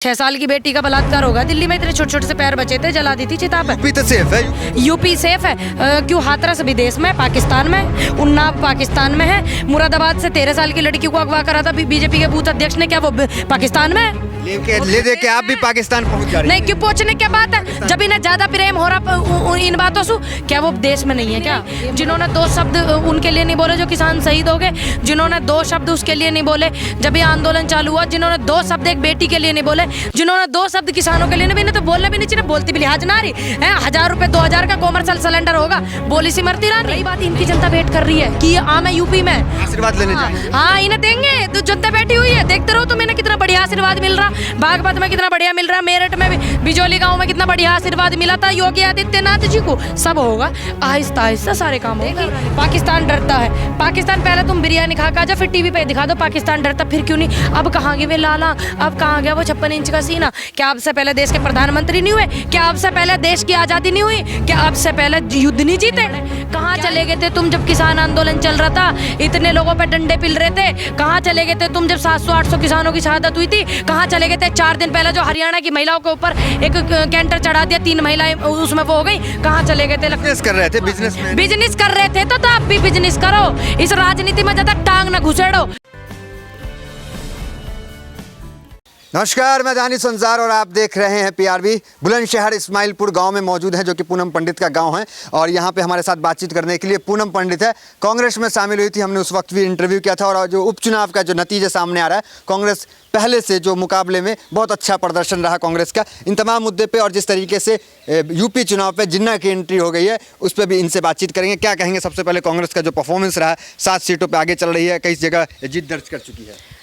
6 साल की बेटी का बलात्कार होगा दिल्ली में, इतने छोटे छोटे से पैर बचे थे, जला दी थी चिता पे। यूपी तो सेफ है। यूपी सेफ है? क्यों? हाथरस विदेश में, पाकिस्तान में, उन्नाव पाकिस्तान में है, मुरादाबाद से 13 साल की लड़की को अगवा करा था बीजेपी के बूथ अध्यक्ष ने, क्या वो पाकिस्तान में है? ले दे के आप भी पाकिस्तान पहुंच जा रही हैं। नहीं, क्यों पहुंचने क्या बात है? जब इन्हें ज्यादा प्रेम हो रहा इन बातों से, क्या वो देश में नहीं है क्या? जिन्होंने 2 शब्द उनके लिए नहीं बोले जो किसान शहीद हो गए, जिन्होंने 2 शब्द उसके लिए नहीं बोले जब ये आंदोलन चालू हुआ, जिन्होंने 2 शब्द एक बेटी के लिए नहीं बोले, जिन्होंने 2 शब्द किसानों के लिए नहीं, इन्हें तो बोलना भी नहीं चाहिए, बोलती भी लिहाज ना रही है। 1000 रुपए 2000 का कॉमर्शियल सिलेंडर होगा, बोली सी मरती रही। बात इनकी जनता वेट कर रही है कि आम है यूपी में, आशीर्वाद लेने जाएंगे। हाँ इन्हें देंगे, तो जनता बैठी हुई है, देखते रहो तुम, इन्हें कितना बढ़िया आशीर्वाद मिल रहा, बागपत में कितना बढ़िया मिल रहा, मेरठ में भी, बिजौली गांव में कितना बढ़िया आशीर्वाद मिला था योगी आदित्यनाथ जी को। सब होगा आहिस्ता आहिस्ता, सारे काम होगा। पाकिस्तान डरता है, पाकिस्तान पहले तुम बिरयानी खा के आ जाओ, फिर टीवी पे दिखा दो पाकिस्तान डरता, फिर क्यों नहीं? अब कहाँ गए वे लाला, अब कहाँ गया वो 56 इंच का सीना? क्या आपसे पहले देश के प्रधानमंत्री नहीं हुए? क्या आपसे पहले देश की आजादी नहीं हुई? क्या आपसे पहले युद्ध नहीं जीते? कहाँ चले गए थे तुम जब किसान आंदोलन चल रहा था, इतने लोगों पे डंडे पिल रहे थे? कहाँ चले गए थे तुम जब 700-800 किसानों की शहादत हुई थी? कहाँ चले गए थे 4 दिन पहले जो हरियाणा की महिलाओं के ऊपर एक कैंटर चढ़ा दिया, 3 महिलाएं उसमें वो हो गई? कहाँ चले गए थे? बिजनेस कर रहे थे, बिजनेस कर रहे थे तो आप भी बिजनेस करो, इस राजनीति में ज्यादा टांग ना घुसेड़ो। नमस्कार, मैं दानिश संसार और आप देख रहे हैं पीआरबी। बुलंदशहर इस्माइलपुर गांव में मौजूद है, जो कि पूनम पंडित का गांव है, और यहां पे हमारे साथ बातचीत करने के लिए पूनम पंडित है। कांग्रेस में शामिल हुई थी, हमने उस वक्त भी इंटरव्यू किया था, और जो उपचुनाव का जो नतीजा सामने आ रहा है, कांग्रेस पहले से जो मुकाबले में बहुत अच्छा प्रदर्शन रहा कांग्रेस का इन तमाम मुद्दे पे, और जिस तरीके से यूपी चुनाव पे जिन्ना की एंट्री हो गई है उस पर भी इनसे बातचीत करेंगे। क्या कहेंगे सबसे पहले कांग्रेस का जो परफॉर्मेंस रहा, 7 सीटों पर आगे चल रही है, कई जगह जीत दर्ज कर चुकी है।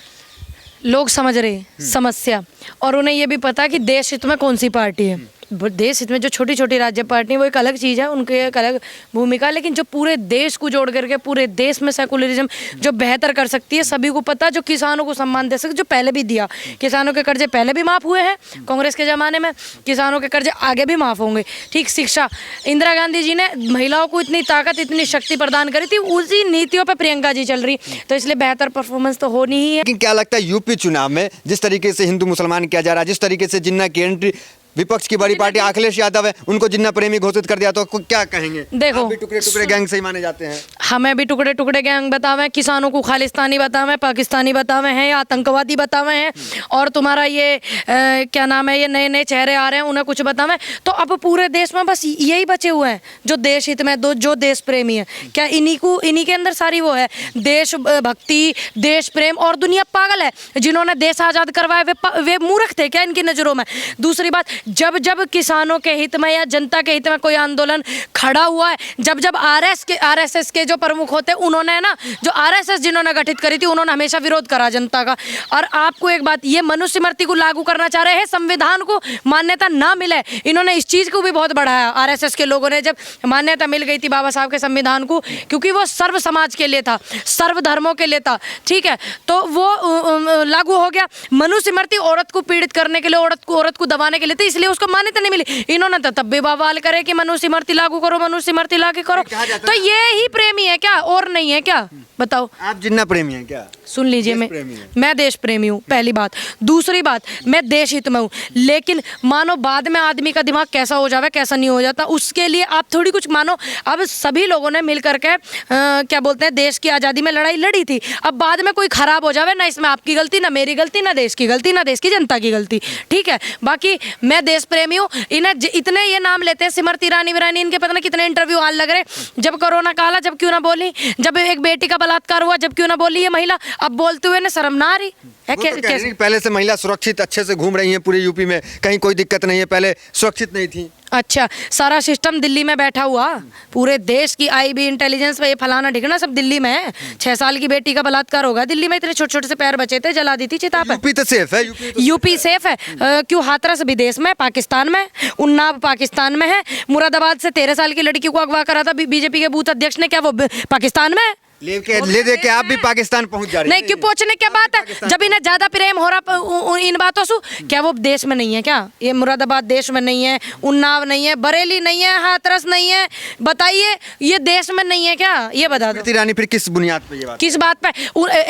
लोग समझ रहे समस्या, और उन्हें ये भी पता कि देश हित में कौन सी पार्टी है। देश हित में जो छोटी छोटी राज्य पार्टी है वो एक अलग चीज़ है, उनकी एक अलग भूमिका, लेकिन जो पूरे देश को जोड़ करके पूरे देश में सेकुलरिज्म जो बेहतर कर सकती है, सभी को पता, जो किसानों को सम्मान दे सकती, जो पहले भी दिया। किसानों के कर्जे पहले भी माफ़ हुए हैं कांग्रेस के ज़माने में, किसानों के कर्जे आगे भी माफ़ होंगे। ठीक, शिक्षा, इंदिरा गांधी जी ने महिलाओं को इतनी ताकत इतनी शक्ति प्रदान करी थी, उसी नीतियों पर प्रियंका जी चल रही, तो इसलिए बेहतर परफॉर्मेंस तो होनी ही है। लेकिन क्या लगता है यूपी चुनाव में जिस तरीके से हिंदू मुसलमान किया जा रहा है, जिस तरीके से जिन्ना की एंट्री, विपक्ष की बड़ी पार्टी अखिलेश यादव है, उनको जिन्ना प्रेमी घोषित कर दिया, तो क्या कहेंगे? देखो, आप भी टुकड़े टुकड़े गैंग से ही माने जाते हैं। हमें भी टुकड़े टुकड़े गैंग बतावे, किसानों को खालिस्तानी बतावे, पाकिस्तानी बतावे हैं, या आतंकवादी बतावे हैं, और तुम्हारा ये क्या नाम है, ये नए नए चेहरे आ रहे हैं उन्हें कुछ बतावे। तो अब पूरे देश में बस यही बचे हुए हैं जो देश हित में, जो देश प्रेमी है। क्या इन्हीं के अंदर सारी वो है देश भक्ति, देश प्रेम, और दुनिया पागल है। जिन्होंने देश आज़ाद करवाया वे मूर्ख थे क्या इनकी नज़रों में? दूसरी बात, जब जब किसानों के हित में या जनता के हित में कोई आंदोलन खड़ा हुआ है, जब जब आरएसएस के जो प्रमुख होते हैं, उन्होंने ना, जो आरएसएस जिन्होंने गठित करी थी, उन्होंने हमेशा विरोध करा जनता का। और आपको एक बात, ये मनुष्य मृत्यु को लागू करना चाह रहे हैं, संविधान को मान्यता ना मिले, इन्होंने इस चीज़ को भी बहुत बढ़ाया। आरएसएस के लोगों ने जब मान्यता मिल गई थी बाबा साहब के संविधान को, क्योंकि वो सर्व समाज के लिए था, सर्व धर्मों के लिए था, ठीक है, तो वो लागू हो गया। मनुष्य मृत्यु औरत को पीड़ित करने के लिए, औरत को दबाने के लिए थी, इसलिए उसको मान्यता नहीं मिली। इन्होंने तो तब भी बवाल करे कि मनुष्य मृत्यु लागू करो, मनुष्य मृत्यु लागू करो। तो ये ही प्रेमी है क्या, और नहीं है क्या? बताओ। आप जिन्ना प्रेमी हैं क्या? सुन लीजिए, मैं देश प्रेमी हूँ, पहली बात। दूसरी बात, मैं देश हित में हूँ, लेकिन मानो बाद में आदमी का दिमाग कैसा हो जावे, कैसा नहीं हो जाता, उसके लिए आप थोड़ी कुछ मानो। अब सभी लोगों ने मिल करके क्या बोलते हैं, देश की आज़ादी में लड़ाई लड़ी थी। अब बाद में कोई खराब हो जावे ना, इसमें आपकी गलती ना मेरी गलती, ना देश की गलती, ना देश की जनता की गलती, ठीक है। बाकी मैं देश प्रेमी हूँ। इन्हें इतने ये नाम लेते हैं स्मृति ईरानी विरानी, इनके पता नहीं कितने इंटरव्यू हाल लग रहे। जब कोरोना काल आया, जब क्यों ना बोली, जब एक बेटी का बलात्कार हुआ, जब क्यों ना बोली ये महिला, अब बोलते हुए ना शर्म ना आ रही है? कैसे पहले से महिला सुरक्षित अच्छे से घूम रही हैं पूरे यूपी में, कहीं कोई दिक्कत नहीं है, पहले सुरक्षित नहीं थी। अच्छा, सारा सिस्टम दिल्ली में बैठा हुआ, पूरे देश की आईबी इंटेलिजेंस पे ये फलाना ढिकना सब दिल्ली में है। 6 साल की बेटी का बलात्कार होगा दिल्ली में, इतने छोटे छोटे से पैर बचे थे, जला दी थी चिता पे। यूपी तो सेफ है। यूपी सेफ है? क्यों? हाथरस विदेश में, पाकिस्तान में, उन्नाव पाकिस्तान में है, मुरादाबाद से 13 साल की लड़की को अगवा करा था बीजेपी के बूथ अध्यक्ष ने, क्या वो पाकिस्तान में है? ले दे के आप भी पाकिस्तान पहुंच जा रहे नहीं, क्यों पूछने क्या बात है? जब इन्हें ज्यादा प्रेम हो रहा इन बातों से, क्या वो देश में नहीं है क्या? ये मुरादाबाद देश में नहीं है, उन्नाव नहीं है, बरेली नहीं है, हाथरस नहीं है, बताइए ये देश में नहीं है क्या? ये बता दो। स्मृति ईरानी फिर किस बुनियाद पे ये बात? किस बात पे?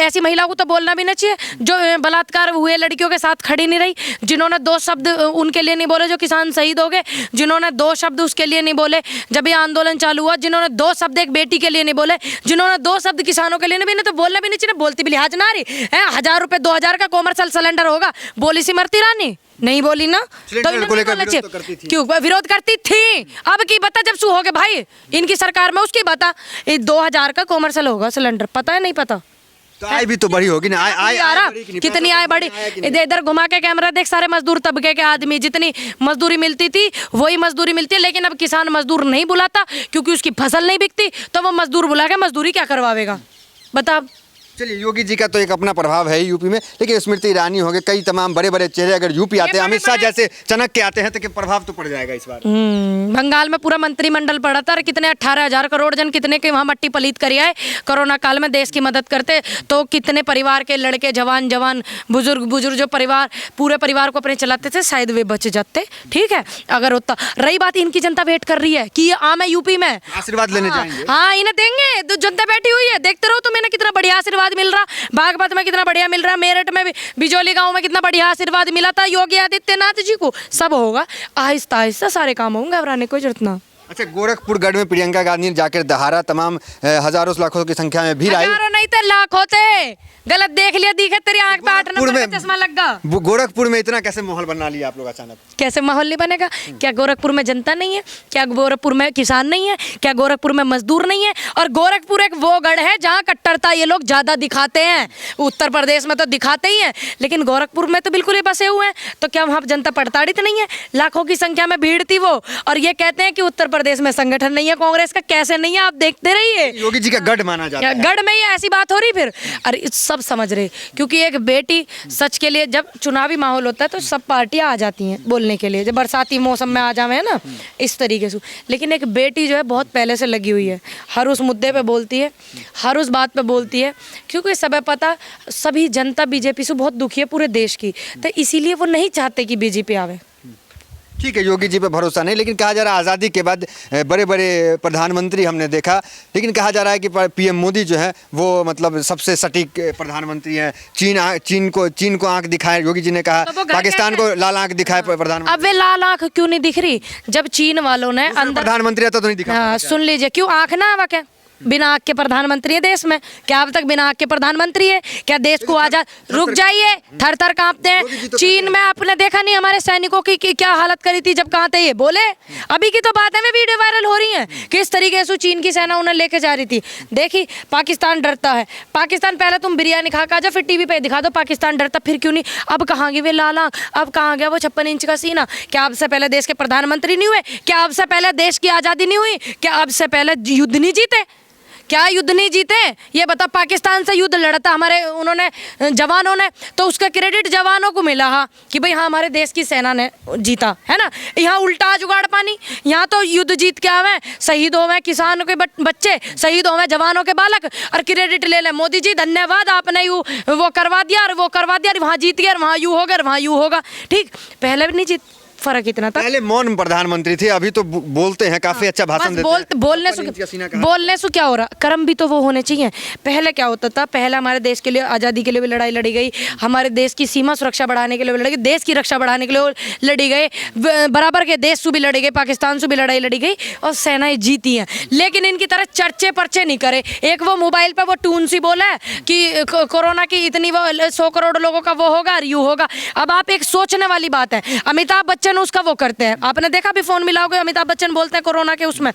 ऐसी महिला को तो बोलना भी नहीं चाहिए जो बलात्कार हुए लड़कियों के साथ खड़ी नहीं रही, जिन्होंने 2 शब्द उनके लिए नहीं बोले जो किसान शहीद हो गए, जिन्होंने 2 शब्द उसके लिए नहीं बोले जब ये आंदोलन चालू हुआ, जिन्होंने 2 शब्द एक बेटी के लिए नहीं बोले, जिन्होंने 2 शब्द किसानों के लिए नहीं, तो बोलना भी नहीं चाहिए। बोलती भी लिहाज ना रही है। 1000 रुपए 2000 का कॉमर्शियल सिलेंडर होगा, बोली स्मृति ईरानी नहीं बोली ना, तो इन्हें बोलना चाहिए। क्यों विरोध करती थी? अब की बता जब शू हो गए भाई इनकी सरकार में, उसकी बता 2000 का कॉमर्शियल होगा सिलेंडर, पता है नहीं पता? तो आय भी तो बड़ी होगी ना। आय कितनी आय बढ़ी? इधर घुमा के कैमरा देख, सारे मजदूर तबके के आदमी, जितनी मजदूरी मिलती थी वही मजदूरी मिलती है, लेकिन अब किसान मजदूर नहीं बुलाता क्योंकि उसकी फसल नहीं बिकती, तो वो मजदूर बुला के मजदूरी क्या करवावेगा बता। चलिए, योगी जी का तो एक अपना प्रभाव है यूपी में, लेकिन स्मृति ईरानी हो गए, कई तमाम बड़े बड़े चेहरे अगर यूपी आते हैं, अमित शाह जैसे चनक के आते हैं, तो प्रभाव तो पड़ जाएगा इस बार। बंगाल में पूरा मंत्रिमंडल पड़ा था, कितने 18,000 करोड़ जन कितने के वहाँ मट्टी पलीत करी है कोरोना काल में देश की मदद करते, तो कितने परिवार के लड़के जवान बुजुर्ग जो परिवार पूरे परिवार को अपने चलाते थे, शायद वे बच जाते। ठीक है, अगर होता। रही बात, इनकी जनता वेट कर रही है कि ये आम है यूपी में, आशीर्वाद लेने जाएंगे। हाँ, इन्हें देंगे, तो जनता बैठी हुई है, देखते रहो तुम, इन्हें कितना बढ़िया आशीर्वाद मिल रहा, बागपत में कितना बढ़िया मिल रहा, मेरठ में भी, बिजौली गांव में कितना बढ़िया आशीर्वाद मिला था योगी आदित्यनाथ जी को। सब होगा आहिस्ता आहिस्ता, सारे काम होंगे, घबराने की कोई जरूरत ना। अच्छा, गोरखपुर गढ़ में प्रियंका गांधी ने जाकर दहाड़ा, तमाम हजारों लाखों की संख्या में भीड़ आई। हजारों नहीं थे, लाखों थे। गलत देख लिया, दिखे तेरी आंख पे 8 नंबर का चश्मा लग गया। गोरखपुर में इतना कैसे माहौल बना लिया आप लोग अचानक? कैसे माहौल नहीं बनेगा? क्या गोरखपुर में जनता नहीं है? क्या गोरखपुर में किसान नहीं है? क्या गोरखपुर में मजदूर नहीं है? और गोरखपुर एक वो गढ़ है जहाँ कट्टरता ये लोग ज्यादा दिखाते हैं। उत्तर प्रदेश में तो दिखाते ही हैं, लेकिन गोरखपुर में तो बिल्कुल ही बसे हुए हैं। तो क्या वहाँ जनता पड़ताड़ित नहीं है? लाखों की संख्या में भीड़ थी वो, और ये कहते हैं कि उत्तर प्रदेश में संगठन नहीं है कांग्रेस का। कैसे नहीं है? आप देखते रहिए। योगी जी का गढ़ माना जाता है। गढ़ में ही ऐसी बात हो रही फिर? अरे सब समझ रहे, क्योंकि एक बेटी सच के लिए, जब चुनावी माहौल होता है तो सब पार्टियां आ जाती हैं बोलने के लिए, जब बरसाती मौसम में आ जावे है ना, इस तरीके से। लेकिन एक बेटी जो है बहुत पहले से लगी हुई है, हर उस मुद्दे पे बोलती है, हर उस बात पे बोलती है, क्योंकि सब पता, सभी जनता बीजेपी से बहुत दुखी है पूरे देश की, तो इसीलिए वो नहीं चाहते कि बीजेपी आवे। ठीक है, योगी जी पे भरोसा नहीं, लेकिन कहा जा रहा है आज़ादी के बाद बड़े बड़े प्रधानमंत्री हमने देखा, लेकिन कहा जा रहा है कि पीएम मोदी जो है वो मतलब सबसे सटीक प्रधानमंत्री हैं। चीन को आंख दिखाए, योगी जी ने कहा, तो पाकिस्तान को लाल आंख दिखाए प्रधानमंत्री। अब वे लाल आंख क्यों नहीं दिख रही? जब चीन वालों ने अंदर प्रधानमंत्री आता तो नहीं दिखा। हाँ, सुन लीजिए, क्यों आंख ना आवा? क्या बिना आंख के प्रधानमंत्री है देश में? क्या अब तक बिना आंख के प्रधानमंत्री है? क्या देश को आजाद? रुक जाइए, थर थर कांपते हैं। चीन में आपने देखा नहीं हमारे सैनिकों की क्या हालत करी थी जब कहाँ थे ये बोले? अभी की तो बात है, वे वीडियो वायरल हो रही हैं, किस तरीके से चीन की सेना उन्हें लेके जा रही थी। देखी, पाकिस्तान डरता है। पाकिस्तान, पहले तुम बिरयानी खा के आ जाओ, फिर टीवी पे दिखा दो पाकिस्तान डरता, फिर क्यों नहीं? अब कहाँ गए वे लाल आंख? अब कहाँ गया वो 56 इंच का सीना? क्या अब से पहले देश के प्रधानमंत्री नहीं हुए? क्या अब से पहले देश की आज़ादी नहीं हुई? क्या अब से पहले युद्ध नहीं जीते? क्या युद्ध नहीं जीते? ये बता, पाकिस्तान से युद्ध लड़ा था हमारे उन्होंने जवानों ने, तो उसका क्रेडिट जवानों को मिला। हाँ, कि भाई हाँ हमारे देश की सेना ने जीता है ना। यहाँ उल्टा जुगाड़ पानी, यहाँ तो युद्ध जीत के आवे, शहीद होवे किसानों के बच्चे, शहीद होवे जवानों के बालक, और क्रेडिट ले ले मोदी जी, धन्यवाद आपने यू वो करवा दिया और वो करवा दिया, वहाँ जीत गया, वहाँ यू होगा, वहाँ यू होगा। ठीक, पहले भी नहीं जीत, फर्क इतना था। पहले मौन प्रधानमंत्री थे, अभी तो बोलते हैं, काफी अच्छा भाषण देते हैं। बोलने से क्या हो रहा? कर्म भी तो वो होने चाहिए। पहले क्या होता था? पहले हमारे देश के लिए, आज़ादी के लिए भी लड़ाई लड़ी गई, हमारे देश की सीमा सुरक्षा बढ़ाने के लिए भी लड़ी गई, देश की रक्षा बढ़ाने के लिए लड़ी गई, बराबर के देश से भी लड़ी गई, पाकिस्तान से भी लड़ाई लड़ी गई, और सेनाएं जीती हैं। लेकिन इनकी तरह चर्चे पर्चे नहीं करे। एक वो मोबाइल पर वो टून सी बोला है कि कोरोना की इतनी वो 100 करोड़ लोगों का वो होगा, यू होगा। अब आप एक सोचने वाली बात है, अमिताभ बच्चन उसका वो करते हैं, आपने देखा भी फोन मिलाओगे, अमिताभ बच्चन बोलते हैं कोरोना के उसमें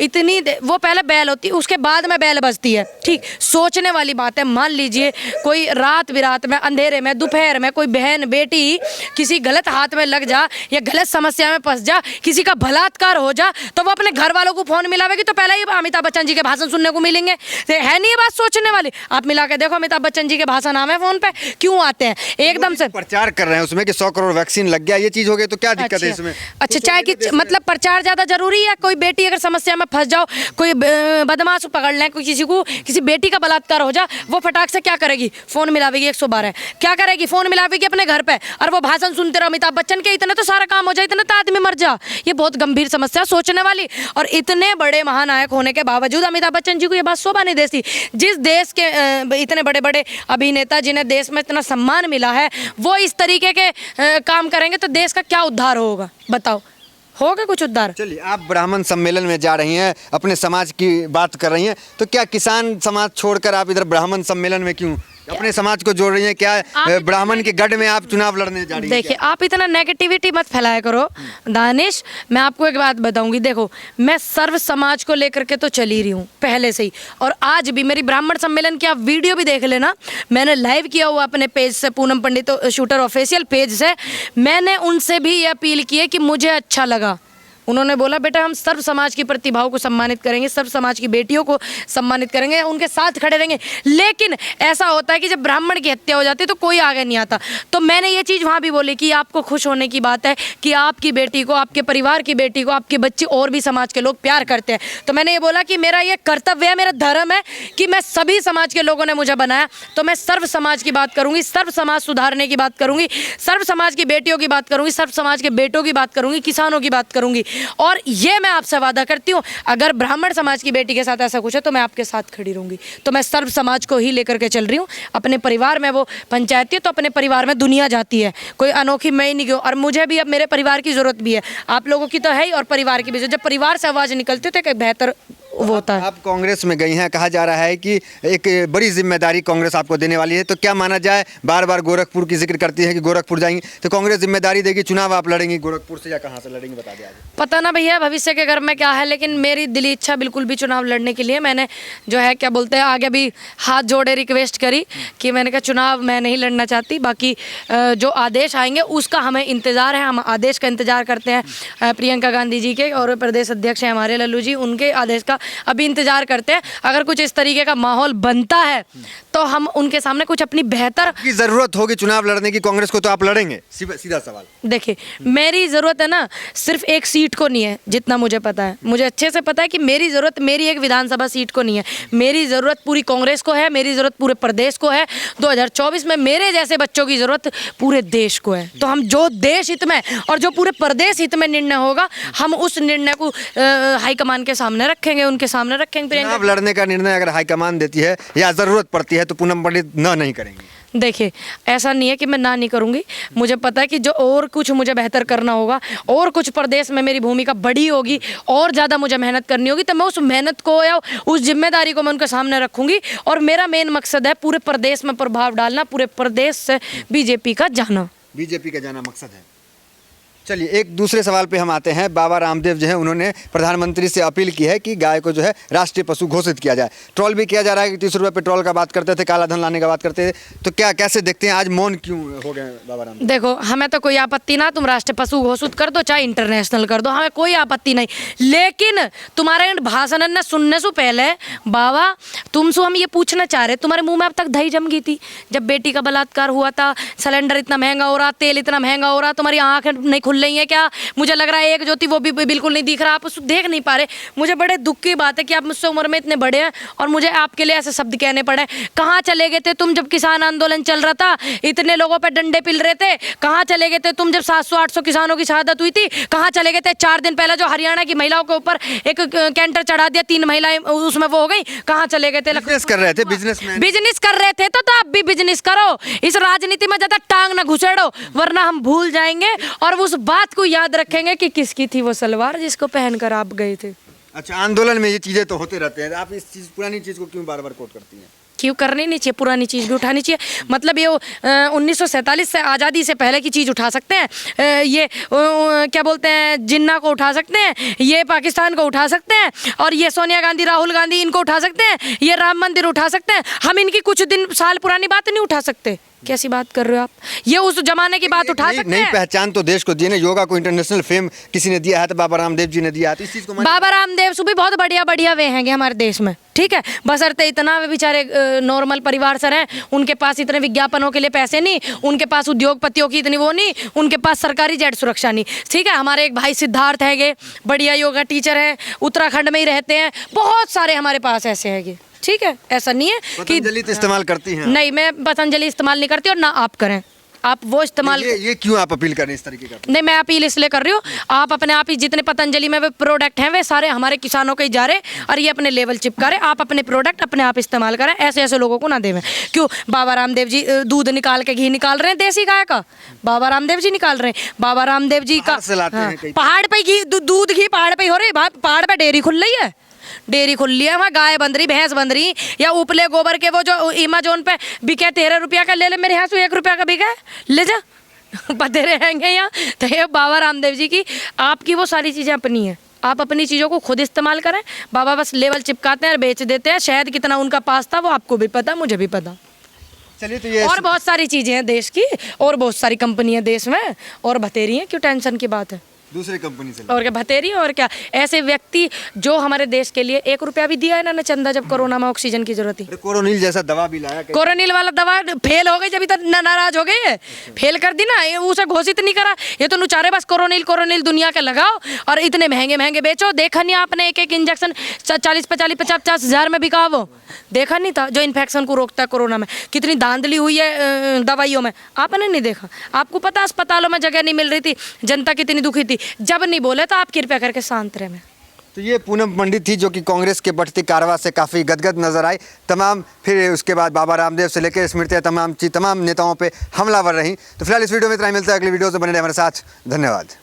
इतनी वो पहले बैल होती है, उसके बाद में बैल बजती है। ठीक, सोचने वाली बात है। मान लीजिए कोई रात बिरात में, अंधेरे में, दोपहर में कोई बहन बेटी किसी गलत हाथ में लग जा या गलत समस्या में फंस जा, किसी का बलात्कार हो जा, तो वो अपने घर वालों को फोन मिलावेगी तो पहले ही अमिताभ बच्चन जी के भाषण सुनने को मिलेंगे। तो है नहीं ये बात सोचने वाली? आप मिला के देखो, अमिताभ बच्चन जी के भाषण आवे फोन पे, क्यों आते हैं? एकदम से प्रचार कर रहे हैं उसमें कि 100 करोड़ वैक्सीन लग गया, ये चीज हो गई, तो क्या क्या दिक्कत है इसमें? अच्छा, चाहे कि मतलब प्रचार ज्यादा जरूरी है। कोई बेटी अगर समस्या में फंस जाओ, कोई बदमाश पकड़ लें, कोई किसी बेटी का बलात्कार हो जा, वो फटाक से क्या करेगी? फोन मिलावेगी 112। क्या करेगी? फोन मिलावेगी अपने घर पे, और वो भाषण सुनते रहो अमिताभ बच्चन के, इतने तो सारा काम हो जाए, इतने तो आदमी मर जा। ये बहुत गंभीर समस्या, सोचने वाली। और इतने बड़े महानायक होने के बावजूद अमिताभ बच्चन जी को ये बात शोभा नहीं देती। जिस देश के इतने बड़े बड़े अभिनेता जिन्हें देश में इतना सम्मान मिला है, वो इस तरीके के काम करेंगे तो देश का क्या उद्धार होगा? बताओ, होगा कुछ उद्धार? चलिए, आप ब्राह्मण सम्मेलन में जा रही हैं, अपने समाज की बात कर रही हैं, तो क्या किसान समाज छोड़कर आप इधर ब्राह्मण सम्मेलन में क्यों अपने समाज को जोड़ रही हैं? क्या ब्राह्मण के गढ़ में आप चुनाव लड़ने जा रही हैं? देखिए, आप इतना नेगेटिविटी मत फैलाया करो दानिश। मैं आपको एक बात बताऊंगी, देखो, मैं सर्व समाज को लेकर के तो चली रही हूँ पहले से ही, और आज भी मेरी ब्राह्मण सम्मेलन की आप वीडियो भी देख लेना, मैंने लाइव किया हुआ अपने पेज से, पूनम पंडित शूटर ऑफिशियल पेज से। मैंने उनसे भी ये अपील की है कि मुझे अच्छा लगा, उन्होंने बोला बेटा हम सर्व समाज की प्रतिभाओं को सम्मानित करेंगे, सर्व समाज की बेटियों को सम्मानित करेंगे, उनके साथ खड़े रहेंगे। लेकिन ऐसा होता है कि जब ब्राह्मण की हत्या हो जाती है तो कोई आगे नहीं आता। तो मैंने ये चीज़ वहाँ भी बोली कि आपको खुश होने की बात है कि आपकी बेटी को, आपके परिवार की बेटी को, आपके बच्चे और भी समाज के लोग प्यार करते हैं। तो मैंने ये बोला कि मेरा ये कर्तव्य है, मेरा धर्म है कि मैं सभी समाज के लोगों ने मुझे बनाया, तो मैं सर्व समाज की बात करूँगी, सर्व समाज सुधारने की बात करूँगी, सर्व समाज की बेटियों की बात करूँगी, सर्व समाज के बेटों की बात करूँगी, किसानों की बात करूँगी। और ये मैं आपसे वादा करती हूँ, अगर ब्राह्मण समाज की बेटी के साथ ऐसा कुछ है तो मैं आपके साथ खड़ी रहूंगी। तो मैं सर्व समाज को ही लेकर के चल रही हूँ। अपने परिवार में वो पंचायती है तो अपने परिवार में दुनिया जाती है, कोई अनोखी मैं ही नहीं हूँ। और मुझे भी अब मेरे परिवार की ज़रूरत भी है, आप लोगों की तो है ही, और परिवार की भी। जब परिवार से आवाज़ निकलती है तो एक बेहतर वो होता है। आप कांग्रेस में गई हैं, कहा जा रहा है कि एक बड़ी जिम्मेदारी कांग्रेस आपको देने वाली है, तो क्या माना जाए? बार बार गोरखपुर की जिक्र करती है कि गोरखपुर जाएंगी, तो कांग्रेस जिम्मेदारी देगी, चुनाव आप लड़ेंगी गोरखपुर से या कहाँ से लड़ेंगी, बता दें। पता ना भैया भविष्य के घर में क्या है, लेकिन मेरी दिली इच्छा बिल्कुल भी चुनाव लड़ने के लिए, मैंने जो है क्या बोलते हैं आगे भी हाथ जोड़े रिक्वेस्ट करी कि मैंने कहा चुनाव मैं नहीं लड़ना चाहती, बाकी जो आदेश आएंगे उसका हमें इंतज़ार है, हम आदेश का इंतज़ार करते हैं प्रियंका गांधी जी के, और प्रदेश अध्यक्ष हैं हमारे लल्लू जी, उनके आदेश का अभी इंतजार करते हैं। अगर कुछ इस तरीके का माहौल बनता है तो हम उनके सामने कुछ अपनी बेहतर की जरूरत होगी चुनाव लड़ने की कांग्रेस को, तो आप लड़ेंगे? सीधा सवाल। देखिए, मेरी ज़रूरत है ना सिर्फ एक सीट को नहीं है, जितना मुझे पता है, मुझे अच्छे से पता है कि मेरी ज़रूरत मेरी एक विधानसभा सीट को नहीं है, मेरी ज़रूरत पूरी कांग्रेस को है, मेरी ज़रूरत पूरे प्रदेश को है। 2024 में मेरे जैसे बच्चों की ज़रूरत पूरे देश को है। तो हम जो देश हित में और जो पूरे प्रदेश हित में निर्णय होगा, हम उस निर्णय को हाईकमान के सामने रखेंगे, उनके सामने रखेंगे। चुनाव लड़ने का निर्णय अगर हाईकमान देती है या ज़रूरत पड़ती है तो पूनम पंडित नहीं करेंगी? देखिए, ऐसा नहीं है कि मैं ना नहीं करूंगी, मुझे पता है कि जो और कुछ मुझे बेहतर करना होगा, और कुछ प्रदेश में मेरी भूमिका बड़ी होगी, और ज़्यादा मुझे मेहनत करनी होगी, तो मैं उस मेहनत को या उस जिम्मेदारी को मैं उनके सामने रखूंगी। और मेरा मेन मकसद है पूरे प्रदेश में प्रभाव डालना, पूरे प्रदेश से बीजेपी का जाना। बीजेपी का जाना मकसद है। चलिए, एक दूसरे सवाल पे हम आते हैं। बाबा रामदेव जो है उन्होंने प्रधानमंत्री से अपील की है कि गाय को जो है राष्ट्रीय पशु घोषित किया जाए। ट्रोल भी किया जा रहा है कि 30 रुपये पेट्रोल का बात करते थे, काला धन लाने का बात करते थे, तो क्या कैसे देखते हैं आज मौन क्यों हो गए बाबा रामदेव? देखो, हमें तो कोई आपत्ति ना, तुम राष्ट्रीय पशु घोषित कर दो चाहे इंटरनेशनल कर दो, हमें कोई आपत्ति नहीं। लेकिन तुम्हारे भाषण ने सुनने से पहले बाबा तुमसे हम ये पूछना चाह रहे, तुम्हारे मुँह में अब तक दही जम गई थी जब बेटी का बलात्कार हुआ था? सिलेंडर इतना महंगा हो रहा, तेल इतना महंगा हो रहा, तुम्हारी आँखें नहीं खुल रही है क्या? मुझे लग रहा है एक जो थी वो भी बिल्कुल नहीं दिख रहा, आप उसको देख नहीं पा रहे। मुझे बड़े दुख की बात है कि आप मुझसे उम्र में इतने बड़े हैं और मुझे आपके लिए ऐसे शब्द कहने पड़े। कहाँ चले गए थे तुम जब किसान आंदोलन चल रहा था, इतने लोगों पे डंडे पिल रहे थे? कहाँ चले गए थे तुम जब 700-800 किसानों की शहादत हुई थी? कहाँ चले गए थे 4 दिन पहले जो हरियाणा की महिलाओं के ऊपर एक कैंटर चढ़ा दिया, 3 महिलाएं उसमें वो हो गई? कहाँ चले गए थे? बिजनेस कर रहे थे, बिजनेस कर रहे थे तो आप भी बिजनेस करो, इस राजनीति में ज्यादा टांग ना घुसेड़ो, वरना हम भूल जाएंगे और उस बात को याद रखेंगे कि किसकी थी वो सलवार जिसको पहनकर आप गए थे। अच्छा, आंदोलन में ये चीजें तो होते रहते हैं, आप इस चीज पुरानी चीज को क्यों बार बार कोट करती हैं? क्यों करनी नहीं चाहिए, पुरानी चीज़ भी उठानी चाहिए। मतलब ये 1947 से आज़ादी से पहले की चीज़ उठा सकते हैं, ये क्या बोलते हैं जिन्ना को उठा सकते हैं, ये पाकिस्तान को उठा सकते हैं, और ये सोनिया गांधी राहुल गांधी इनको उठा सकते हैं, ये राम मंदिर उठा सकते हैं। हम इनकी कुछ दिन साल पुरानी बात नहीं उठा सकते, कैसी बात कर रहे हो आप? ये उस जमाने की बात उठा सकते नई हैं? पहचान तो देश को दी ना, योगा को इंटरनेशनल फेम किसी ने दिया है तो बाबा रामदेव जी ने दिया है, तो इस चीज को बाबा रामदेव से भी बहुत बढ़िया बढ़िया वे हैं हमारे देश में, ठीक है। बशर्ते इतना वे बेचारे नॉर्मल परिवार से हैं, उनके पास इतने विज्ञापनों के लिए पैसे नहीं, उनके पास उद्योगपतियों की इतनी वो नहीं, उनके पास सरकारी जेट सुरक्षा नहीं, ठीक है। हमारे एक भाई सिद्धार्थ हैगे, बढ़िया योगा टीचर हैं, उत्तराखंड में ही रहते हैं, बहुत सारे हमारे पास ऐसे हैगे, ठीक है। ऐसा नहीं है कि पतंजलि तो इस्तेमाल करती हैं? नहीं, मैं पतंजलि इस्तेमाल नहीं करती और ना आप करें, आप वो इस्तेमाल। ये क्यों आप अपील कर रहे हैं इस तरीके का? नहीं, मैं अपील इसलिए कर रही हूँ, आप अपने आप ही जितने पतंजलि में वे प्रोडक्ट हैं वे सारे हमारे किसानों के ही जा रहे और ये अपने लेवल चिपका रहे। आप अपने प्रोडक्ट अपने आप इस्तेमाल करें, ऐसे ऐसे लोगों को ना देवें। क्यों? बाबा रामदेव जी दूध निकाल के घी निकाल रहे हैं देसी गाय का, बाबा रामदेव जी निकाल रहे हैं। बाबा रामदेव जी का बाहर से लाते हैं कई। पहाड़ पे घी दूध घी पहाड़ पे ही हो रही है, पहाड़ पे डेयरी खुल रही है, डेयरी खुल रही है, वहाँ गाय बंध रही, भैंस बंध रही, या उपले गोबर के वो जो अमेजोन पे बिके 13 रुपया का, ले ले मेरे यहाँ से 1 रुपया का बिका है, ले जा बते रहेंगे यहाँ। तो ये बाबा रामदेव जी की आपकी वो सारी चीज़ें अपनी हैं, आप अपनी चीज़ों को खुद इस्तेमाल करें। बाबा बस लेवल चिपकाते हैं और बेच देते हैं। शहद कितना उनका पास था वो आपको भी पता, मुझे भी पता। चलिए, तो ये और बहुत सारी चीज़ें हैं देश की, और बहुत सारी कंपनियां देश में, और बतेरी हैं, क्यों टेंशन की बात है? दूसरी कंपनी से और क्या बतेरी, और क्या ऐसे व्यक्ति जो हमारे देश के लिए 1 रुपया भी दिया है ना चंदा, जब कोरोना में ऑक्सीजन की जरूरत थी। कोरोनिल जैसा दवा भी लाया कहीं? कोरोनिल वाला दवा फेल हो गई, जब तक नाराज हो गए, फेल कर दी ना, उसे घोषित नहीं करा। ये तो नुचारे बस कोरोनिल कोरोनिल दुनिया के लगाओ और इतने महंगे महंगे बेचो। देखा नहीं आपने एक एक इंजेक्शन 40-50 हज़ार में बिका, वो देखा नहीं था? जो इन्फेक्शन को रोकता है कोरोना में, कितनी धांधली हुई है दवाइयों में, आपने नहीं देखा? आपको पता अस्पतालों में जगह नहीं मिल रही थी, जनता कितनी दुखी थी। जब नहीं बोले तो आप कृपया करके शांत रहे। तो ये पूनम पंडित थी जो कि कांग्रेस के बढ़ती कारवा से काफ़ी गदगद नजर आई। तमाम फिर उसके बाद बाबा रामदेव से लेकर स्मृतियाँ तमाम नेताओं पे हमलावर रहीं। तो फिलहाल इस वीडियो में इतना ही, मिलता है अगली वीडियो से, बने रहे हमारे साथ। धन्यवाद।